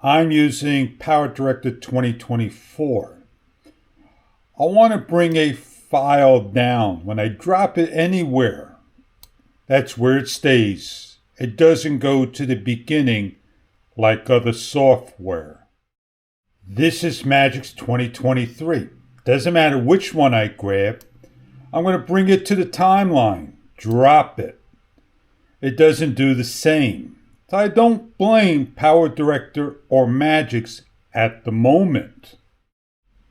I'm using PowerDirector 2024. I want to bring a file down. When I drop it anywhere, that's where it stays. It doesn't go to the beginning like other software. This is Magix 2023. Doesn't matter which one I grab. I'm going to bring it to the timeline, drop it. It doesn't do the same. So I don't blame PowerDirector or Magix at the moment.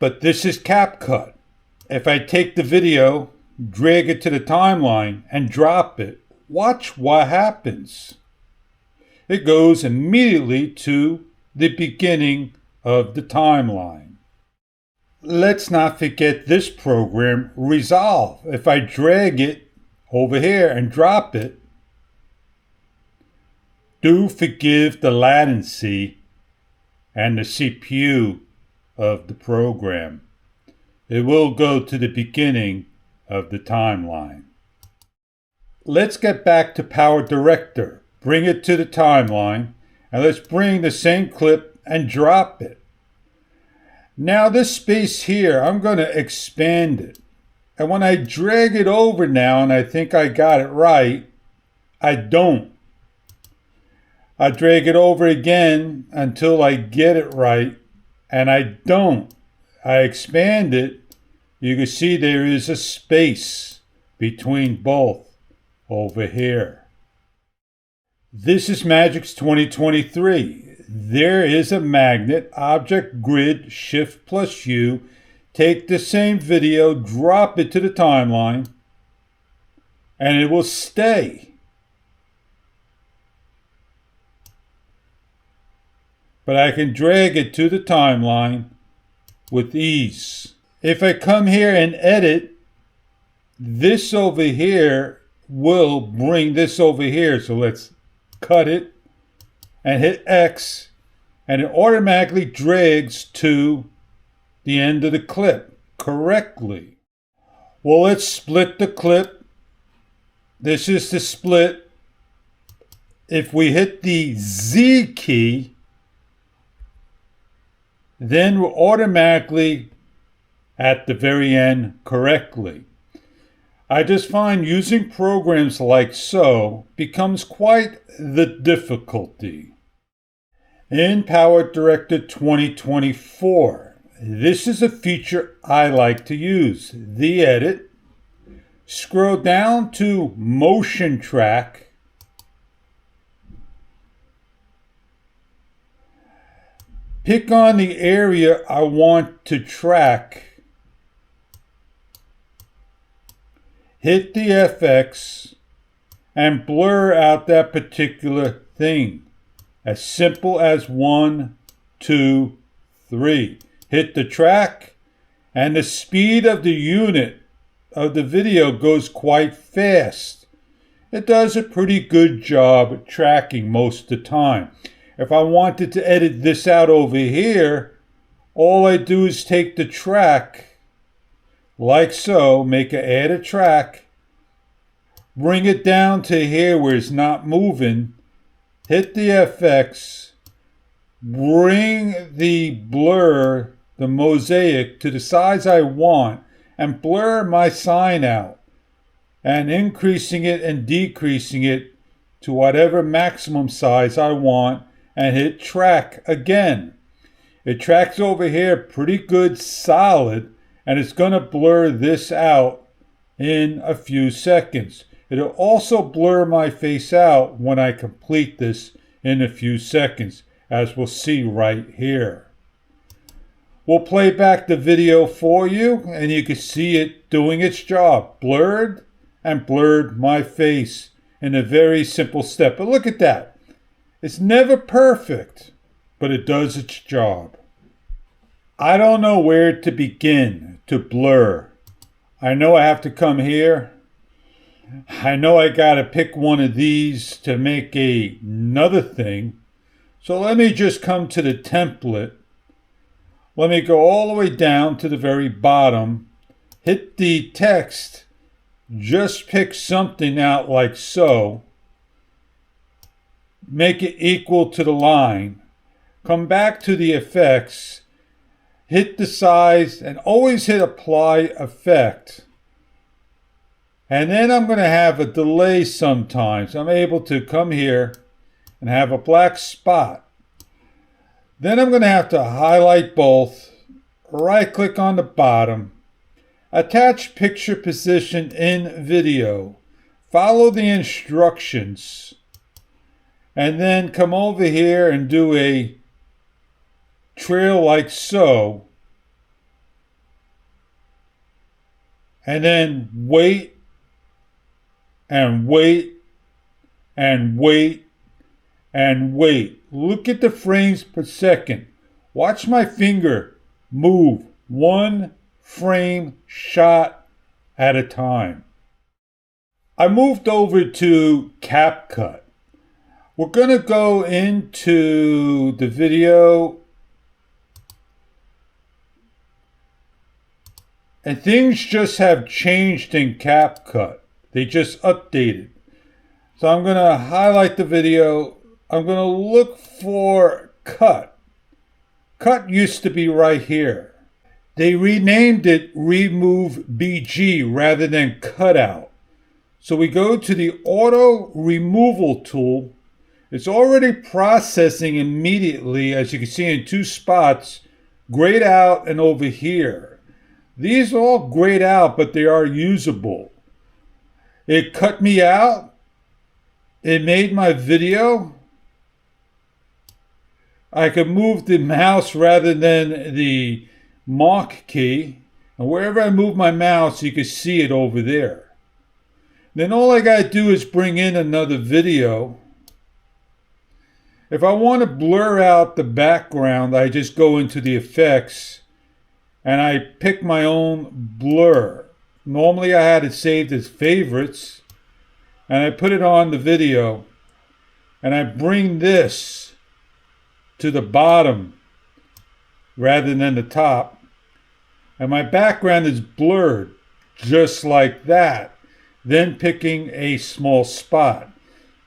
But this is CapCut. If I take the video, drag it to the timeline, and drop it, watch what happens. It goes immediately to the beginning of the timeline. Let's not forget this program, Resolve. If I drag it over here and drop it, do forgive the latency and the CPU of the program. It will go to the beginning of the timeline. Let's get back to PowerDirector. Bring it to the timeline, and let's bring the same clip and drop it. Now this space here, I'm going to expand it. And when I drag it over now, and I think I got it right, I don't. I drag it over again until I get it right, and I don't. I expand it. You can see there is a space between both over here. This is Magix 2023. There is a magnet, object grid, Shift plus U. Take the same video, drop it to the timeline, and it will stay. But I can drag it to the timeline with ease. If I come here and edit, this over here will bring this over here. So let's cut it and hit X, and it automatically drags to the end of the clip correctly. Well, let's split the clip. This is the split. If we hit the Z key, then we're automatically at the very end correctly. I just find using programs like so becomes quite the difficulty. In PowerDirector 2024, this is a feature I like to use. The edit, scroll down to motion track, pick on the area I want to track, hit the FX, and blur out that particular thing. As simple as 1, 2, 3. Hit the track, and the speed of the unit of the video goes quite fast. It does a pretty good job at tracking most of the time. If I wanted to edit this out over here, all I do is take the track, like so, add a track, bring it down to here where it's not moving, hit the FX, bring the blur, the mosaic, to the size I want, and blur my sign out, and increasing it and decreasing it to whatever maximum size I want, and hit track again. It tracks over here pretty good, solid, and it's going to blur this out in a few seconds. It'll also blur my face out when I complete this in a few seconds, as we'll see right here. We'll play back the video for you, and you can see it doing its job. Blurred and blurred my face in a very simple step. But look at that. It's never perfect, but it does its job. I don't know where to begin to blur. I know I have to come here. I know I gotta pick one of these to make another thing. So let me just come to the template. Let me go all the way down to the very bottom. Hit the text. Just pick something out like so. Make it equal to the line. come back to the effects, hit the size, and always hit apply effect. And then I'm going to have a delay sometimes. I'm able to come here and have a black spot. Then I'm going to have to highlight both, right click on the bottom, attach picture position in video, follow the instructions, and then come over here and do a trail like so, and then wait and wait and wait and wait. Look at the frames per second. Watch my finger move 1 frame shot at a time. I moved over to CapCut. We're going to go into the video, and things just have changed in CapCut. They just updated. So I'm going to highlight the video. I'm going to look for cut. Cut used to be right here. They renamed it Remove BG rather than Cutout. So we go to the Auto Removal tool. It's already processing immediately, as you can see in 2 spots, grayed out and over here. These are all grayed out, but they are usable. It cut me out. It made my video. I could move the mouse rather than the mark key. And wherever I move my mouse, you can see it over there. Then all I got to do is bring in another video. If I want to blur out the background, I just go into the effects and I pick my own blur. Normally I had it saved as favorites, and I put it on the video, and I bring this to the bottom rather than the top, and my background is blurred just like that, then picking a small spot.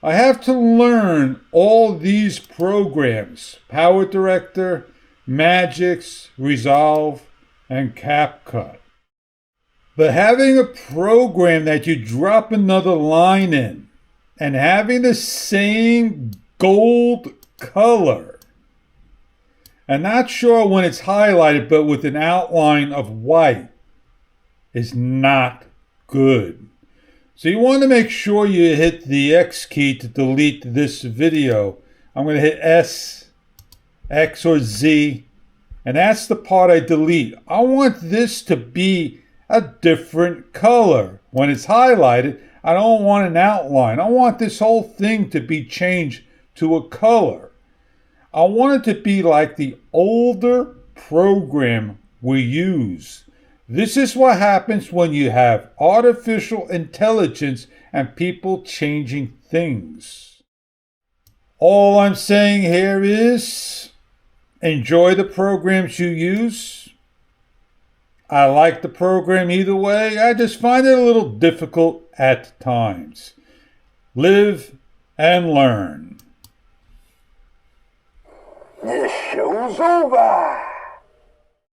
I have to learn all these programs: Power Director, Magix, Resolve, and CapCut. But having a program that you drop another line in and having the same gold color, and not sure when it's highlighted, but with an outline of white, is not good. So you want to make sure you hit the X key to delete this video. I'm going to hit S, X, or Z, and that's the part I delete. I want this to be a different color. When it's highlighted, I don't want an outline. I want this whole thing to be changed to a color. I want it to be like the older program we use. This is what happens when you have artificial intelligence and people changing things. All I'm saying here is enjoy the programs you use. I like the program either way. I just find it a little difficult at times. Live and learn. The show's over.